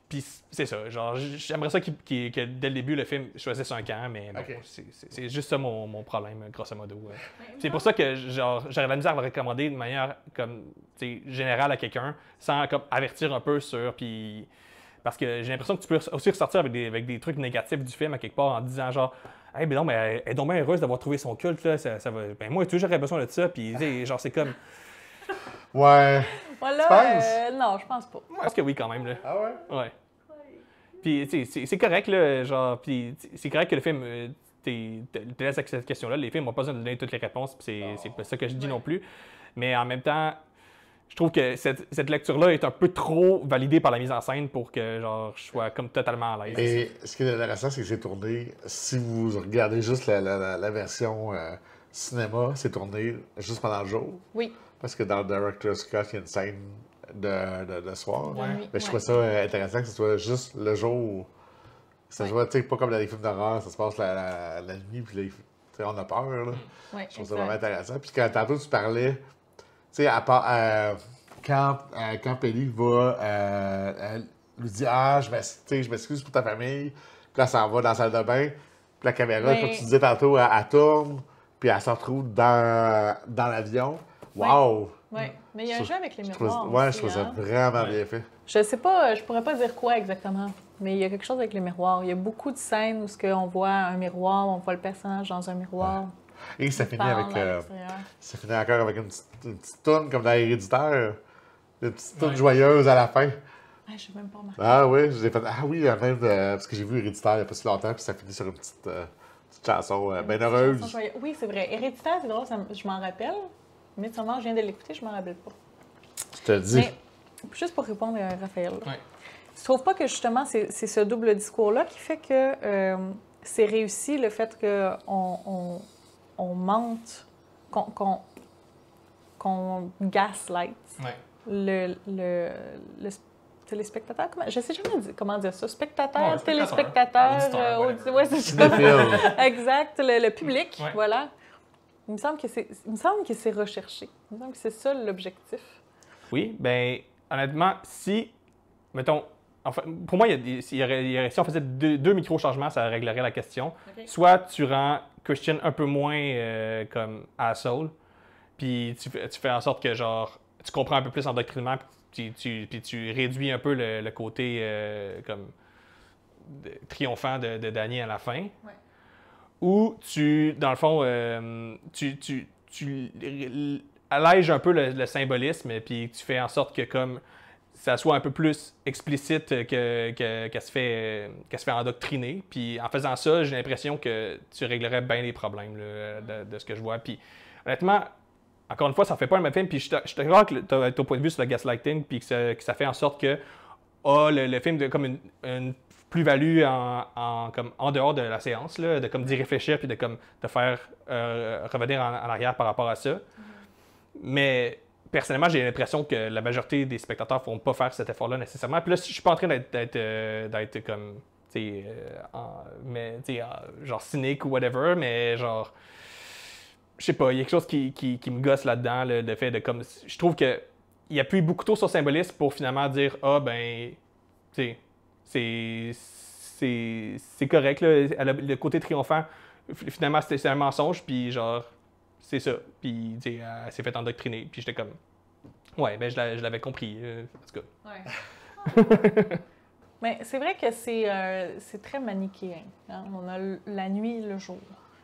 Puis c'est ça, genre j'aimerais ça que dès le début le film choisisse un camp, mais bon, c'est juste ça mon problème, grosso modo. C'est pour ça que genre j'aurais la misère à le recommander de manière comme générale à quelqu'un, sans comme avertir un peu sur, puis parce que j'ai l'impression que tu peux aussi ressortir avec des trucs négatifs du film à quelque part en disant genre hey, mais non, mais elle est donc bien heureuse d'avoir trouvé son culte, là, ça va. Ben moi toujours j'aurais besoin de ça, puis genre c'est comme. Ouais. Voilà, tu penses? non, je pense pas. Je pense que oui quand même là. Ah ouais? Ouais. Puis, tu sais, c'est correct, là, genre, puis c'est correct que le film te laisse avec cette question-là. Les films n'ont pas besoin de donner toutes les réponses, puis c'est pas ça que je dis non plus. Mais en même temps, je trouve que cette lecture-là est un peu trop validée par la mise en scène pour que, genre, je sois comme totalement à l'aise. Et ce qui est intéressant, c'est que c'est tourné, si vous regardez juste la version cinéma, c'est tourné juste pendant le jour. Oui. Parce que dans le Director's Cut, il y a une scène de soir. Ouais. Mais je trouvais ça intéressant que ce soit juste le jour. Ça se voit, tu sais, pas comme dans les films d'horreur, ça se passe la nuit, puis là, on a peur. Là. Ouais, je trouve ça vraiment intéressant. Puis quand tantôt tu parlais, tu sais, à part, quand Penny va, elle lui dit je m'excuse pour ta famille, puis là, ça s'en va dans la salle de bain, puis la caméra, comme tu disais tantôt, elle tourne, puis elle se retrouve dans l'avion. Wow! Oui, mais il y a un jeu avec les miroirs. Je trouve ça vraiment bien fait. Je sais pas, je pourrais pas dire quoi exactement, mais il y a quelque chose avec les miroirs. Il y a beaucoup de scènes où on voit un miroir, on voit le personnage dans un miroir. Et ça finit avec. Ça finit encore avec une petite toune comme dans Héréditaire. Une petite toune joyeuse à la fin. Je sais même pas remarqué. Ah oui, j'ai fait. Ah oui, même parce que j'ai vu Héréditaire il n'y a pas si longtemps, puis ça finit sur une petite Petite chanson bien heureuse. Oui, c'est vrai. Héréditaire, c'est drôle, je m'en rappelle. Midsommar, je viens de l'écouter, je m'en rappelle pas. Je te dis. Mais, juste pour répondre à Raphaël, tu trouves pas que justement c'est ce double discours-là qui fait que c'est réussi le fait qu'on mente, qu'on gaslight le téléspectateur? Je sais jamais comment dire ça. Spectateur, téléspectateur, ouais, c'est ça. Exact, le public, voilà. Il me semble que c'est recherché. Il me semble que c'est ça l'objectif. Oui, bien, honnêtement, si, mettons, enfin, pour moi, si on faisait deux micro-changements, ça réglerait la question. Okay. Soit tu rends Christian un peu moins comme asshole, puis tu fais en sorte que, genre, tu comprends un peu plus endoctrinement, puis tu réduis un peu le côté comme triomphant de Danny à la fin. Ouais. Ou dans le fond, tu allèges un peu le symbolisme, puis tu fais en sorte que comme ça soit un peu plus explicite qu'elle se fait endoctriner. Puis en faisant ça, j'ai l'impression que tu réglerais bien les problèmes là, de ce que je vois. Puis honnêtement, encore une fois, ça fait pas le même film. Puis je suis d'accord que tu as ton point de vue sur le gaslighting, puis que ça fait en sorte que le film de comme une plus-value en dehors de la séance, là, de comme d'y réfléchir puis de faire revenir en arrière par rapport à ça. Mais personnellement, j'ai l'impression que la majorité des spectateurs ne vont pas faire cet effort-là nécessairement. Puis là, je suis pas en train d'être comme, genre cynique ou whatever, mais genre, je sais pas, il y a quelque chose qui me gosse là-dedans, le fait de comme, je trouve que il appuie beaucoup trop sur le symbolisme pour finalement dire, ben, tu sais, c'est correct, là. Le côté triomphant, finalement, c'est un mensonge, puis genre, c'est ça. Puis, tu sais, elle s'est fait endoctriner. Puis j'étais comme, ouais, ben je l'avais compris, en tout cas. Ouais. Mais c'est vrai que c'est très manichéen. Hein? On a la nuit et le jour.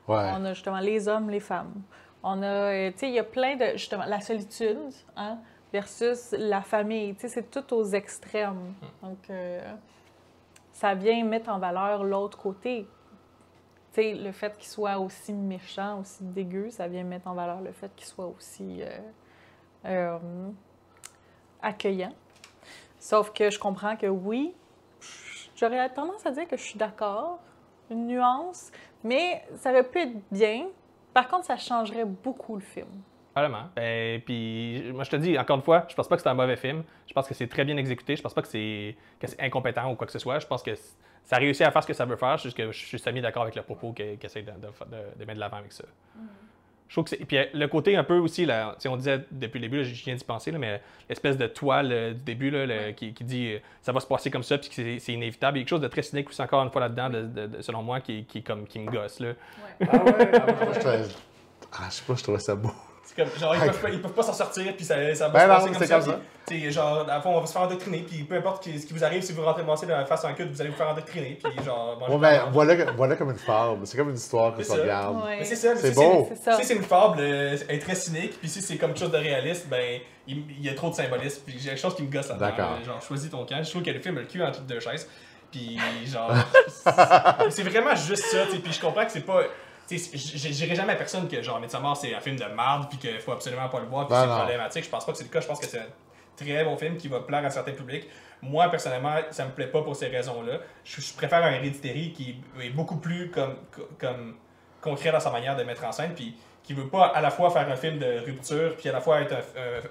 Ouais. On a justement les hommes, les femmes. On a, tu sais, il y a plein de, justement, la solitude, hein, versus la famille. Tu sais, c'est tout aux extrêmes. Donc, ça vient mettre en valeur l'autre côté. Tu sais, le fait qu'il soit aussi méchant, aussi dégueu, ça vient mettre en valeur le fait qu'il soit aussi accueillant. Sauf que je comprends que oui, j'aurais tendance à dire que je suis d'accord, une nuance, mais ça aurait pu être bien. Par contre, ça changerait beaucoup le film. Vraiment. Puis moi, je te dis, encore une fois, je pense pas que c'est un mauvais film. Je pense que c'est très bien exécuté. Je pense pas que c'est incompétent ou quoi que ce soit. Je pense que ça réussit à faire ce que ça veut faire. C'est juste que je suis semi-d'accord avec le propos qu'il essaie de mettre de l'avant avec ça. Je trouve que c'est... Puis le côté un peu aussi, là, on disait depuis le début, là, je viens d'y penser, là, mais l'espèce de toile du début là, qui dit ça va se passer comme ça puis que c'est inévitable. Il y a quelque chose de très cynique aussi encore une fois là-dedans, selon moi, qui me gosse. Là. Ouais. Ah ouais? Je sais pas, je trouvais ça beau. C'est comme, genre, ils peuvent pas s'en sortir, puis ça va se passer comme ça. Puis, genre, à la fois, on va se faire endoctriner, puis peu importe ce qui vous arrive, si vous rentrez face à un culte, vous allez vous faire endoctriner, puis genre... voilà comme une fable. C'est comme une histoire que tu regardes. Ouais. Mais c'est ça. C'est beau. Si c'est une fable, elle est très cynique, puis si c'est comme quelque chose de réaliste, ben, il y a trop de symbolisme, puis j'ai quelque chose qui me gosse là-dedans. D'accord. Genre, choisis ton camp. Je trouve que le film a le cul entre deux chaises, puis genre... c'est vraiment juste ça, puis je comprends que c'est pas... Je dirais jamais à personne que genre Midsommar c'est un film de merde puis qu'il faut absolument pas le voir puis c'est problématique. Je pense pas que c'est le cas. Je pense que c'est un très bon film qui va plaire à certains publics. Moi personnellement, ça me plaît pas pour ces raisons-là. Je préfère un Hereditary qui est beaucoup plus comme concret dans sa manière de mettre en scène puis qui veut pas à la fois faire un film de rupture puis à la fois être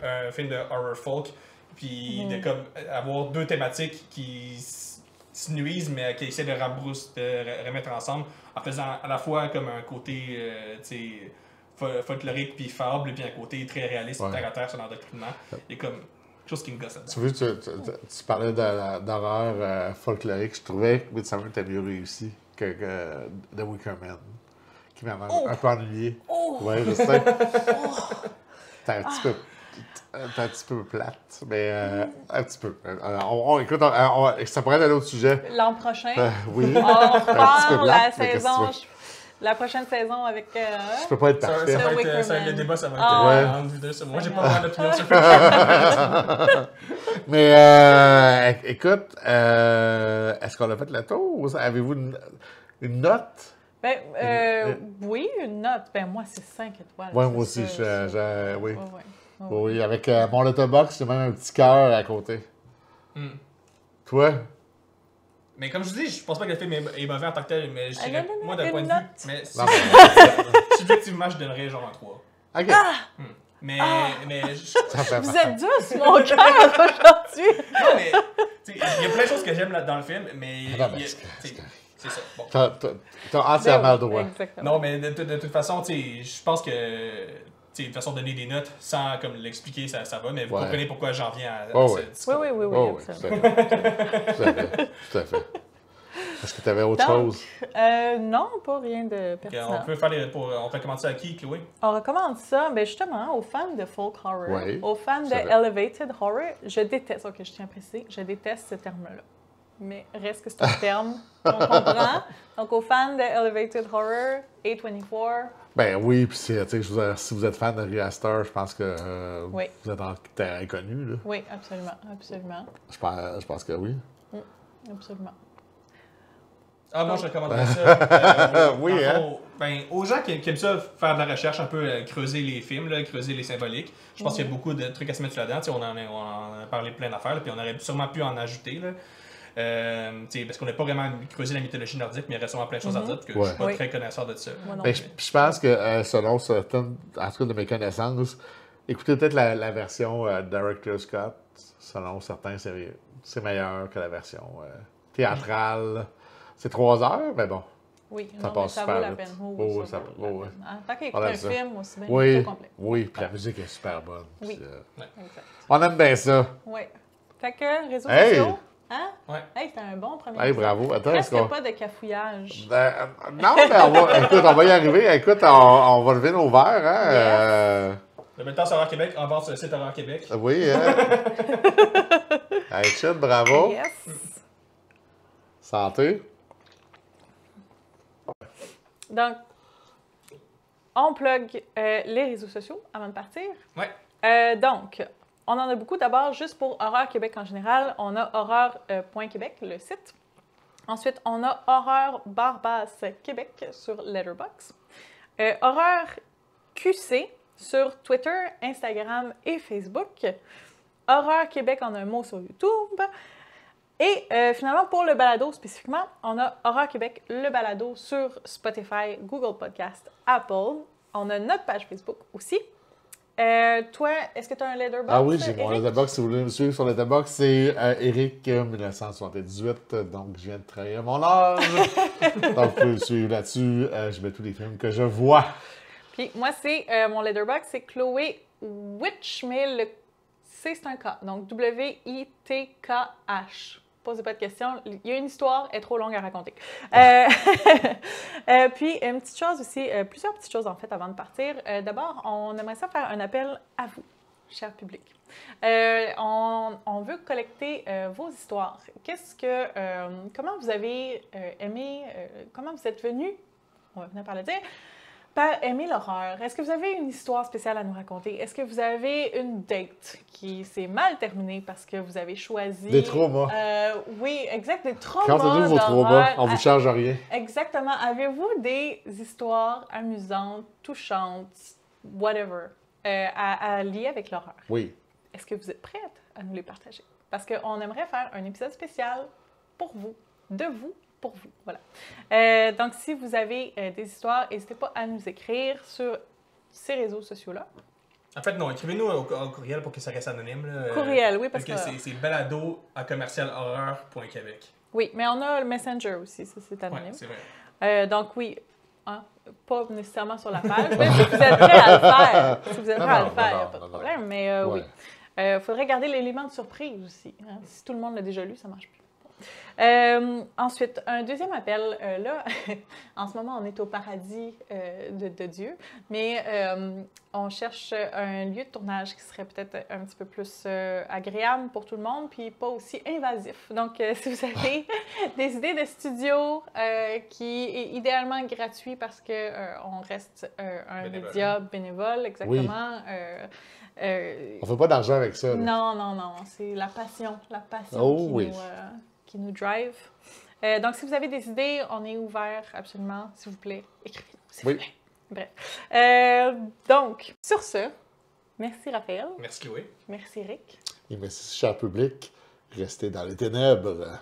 un film de horror folk puis de comme avoir deux thématiques qui se nuisent, mais qui essaient de remettre ensemble en faisant à la fois comme un côté folklorique puis fable, puis un côté très réaliste, terre à terre sur l'endoctrinement. Il y a comme quelque chose qui me gosse là-dedans. Tu parlais d'horreur folklorique. Je trouvais que Midsommar était mieux réussi que The Wicker Man, qui m'a un peu ennuyé. Ouais, je sais. T'es un petit peu plate, mais un petit peu. Écoute, ça pourrait être un autre sujet. L'an prochain, oui. On repart la saison. La prochaine saison avec... Je peux pas être parfait. Le débat, ça va être entre vous deux. Moi, j'ai pas vraiment d'opinion sur le Mais écoute, est-ce qu'on a fait le tour? Avez-vous une note? Oui, une note. Ben, moi, c'est 5 étoiles. Ouais, c'est moi aussi, ça. oui. Ouais, ouais. Oui, avec mon letterbox, j'ai même un petit cœur à côté. Toi? Mais comme je dis, je pense pas que le film est mauvais en tant que tel, mais je dirais, non, moi, d'un point de une vue. note. Mais Non, mais... subjectivement, je donnerais genre un 3. OK. Mais Ça fait Vous mal. êtes douce, mon cœur, aujourd'hui. non, mais tu sais, il y a plein de choses que j'aime dans le film, mais Ah, ben, il y a- c'est tu sais, c'est ça. Bon. T'as entièrement le droit. Exactement. Non, mais de toute façon, tu sais, je pense que tu sais, une façon de donner des notes sans comme l'expliquer, ça va, mais vous Ouais. comprenez pourquoi j'en viens à Ouais, ce ouais. discours. Oui, Oh, oui, tout absolument. à fait. Tout à fait. Tout à fait. Est-ce que tu avais autre Donc, chose? non, pas rien de Ok, pertinent. on peut on recommande ça à qui, Chloé? On recommande ça, ben justement, aux fans de folk horror, Oui, aux fans de c'est vrai. elevated horror. Je déteste, ok, je tiens à préciser, je déteste ce terme-là. Mais reste que c'est un terme qu'on comprend. Donc, aux fans de elevated horror, A24, Ben oui, puis tu sais, si vous êtes fan de Ari Aster, je pense que Oui. vous êtes en terrain connu, là. oui, absolument, absolument, Je pense que oui. absolument. Ah, moi, je recommanderais ça. Oui, dans le hein? fond, ben, aux gens qui aiment ça, faire de la recherche, un peu creuser les films, là, creuser les symboliques. Je pense qu'il y a beaucoup de trucs à se mettre là-dedans. Tu sais, on en a parlé plein d'affaires, là, puis on aurait sûrement pu en ajouter. Là. Tu sais, parce qu'on n'a pas vraiment creusé la mythologie nordique, mais il y aurait sûrement plein de choses à dire, puis que je Ouais. suis pas Oui. très connaisseur de ça. Moi non Ben, plus. je pense que selon certaines, en tout cas de mes connaissances, écoutez peut-être la version Director Scott, selon certains, c'est meilleur que la version théâtrale. C'est 3 heures, mais bon. Oui, Ça non, passe mais ça super vaut la vite. peine. Oh, Oui, oui, ça ça- vaut la oh, oui. peine. Hein, tant qu'à On écouter aime un ça. film, aussi bien Oui, au complet. oui, puis la musique est super bonne. Oui. Puis, Exact. on aime bien ça. Oui. Fait que, réseaux Hey! sociaux, hein? Ouais. Hey, c'était un bon premier Hey, épisode. bravo. Attends, est-ce Presque qu'on... pas de cafouillage. Non, mais on va y arriver. Écoute, on va lever nos verres, hein? Le même temps sur Horreur Québec, en vente sur le site Horreur Québec. Oui, hein? Hey, Chut, bravo. Yes. Santé. Donc, on plug les réseaux sociaux avant de partir. Ouais. Donc, on en a beaucoup. D'abord, juste pour Horreur Québec en général, on a horreur.québec, le site. Ensuite, on a Horreur Barbasse Québec sur Letterboxd. Horreur QC sur Twitter, Instagram et Facebook. Horreur Québec en un mot sur YouTube. Et finalement, pour le balado spécifiquement, on a Horreur Québec, le balado sur Spotify, Google Podcast, Apple. On a notre page Facebook aussi. Toi, est-ce que tu as un Letterboxd? Ah oui, j'ai mon Eric? Letterboxd. Si vous voulez me suivre sur Letterboxd, c'est Eric 1978. Donc, je viens de trahir mon âge. Donc, vous pouvez me suivre là-dessus. Je mets tous les films que je vois. Puis moi, c'est mon Letterboxd, c'est Chloé Witch, mais le C, c'est un K. Donc, W-I-T-K-H. Posez pas de questions. Il y a une histoire, elle est trop longue à raconter. Puis, une petite chose aussi, plusieurs petites choses en fait avant de partir. D'abord, on aimerait ça faire un appel à vous, cher public. On veut collecter vos histoires. Comment vous avez aimé, comment vous êtes venu, on va venir par le dire, par aimer l'horreur. Est-ce que vous avez une histoire spéciale à nous raconter? Est-ce que vous avez une date qui s'est mal terminée parce que vous avez choisi... Des traumas. Oui, exact, des traumas Racontez-nous vos traumas. d'horreur. On vous charge rien. Exactement. Avez-vous des histoires amusantes, touchantes, whatever, à lier avec l'horreur? Oui. Est-ce que vous êtes prête à nous les partager? Parce qu'on aimerait faire un épisode spécial pour vous, de vous, pour vous. Voilà. Donc, si vous avez des histoires, n'hésitez pas à nous écrire sur ces réseaux sociaux-là. En fait, non, écrivez-nous au courriel pour que ça reste anonyme. Là. Courriel, oui, parce que... c'est balado@commercialhorreur.québec. Oui, mais on a le Messenger aussi, ça c'est Ouais, anonyme. c'est vrai. Donc, oui, hein, pas nécessairement sur la page, mais si vous êtes prêts à le faire, si vous êtes prêts à le faire, il n'y a pas de problème, mais oui. Il faudrait garder l'élément de surprise aussi. Hein. Si tout le monde l'a déjà lu, ça ne marche plus. Ensuite, un deuxième appel. Là, en ce moment, on est au paradis de Dieu, mais on cherche un lieu de tournage qui serait peut-être un petit peu plus agréable pour tout le monde, puis pas aussi invasif. Donc, si vous avez des idées de studio qui est idéalement gratuit parce que on reste un Bénévole. média bénévole, exactement. On fait pas d'argent avec ça. Là. Non, c'est la passion Oh, qui, oui. qui nous drive. Donc, si vous avez des idées, on est ouvert absolument, s'il vous plaît. Écrivez-nous, s'il vous plaît. Bref. Donc, sur ce, merci Raphaël. Merci, Chloé. Merci Rick. Et merci, cher public. Restez dans les ténèbres.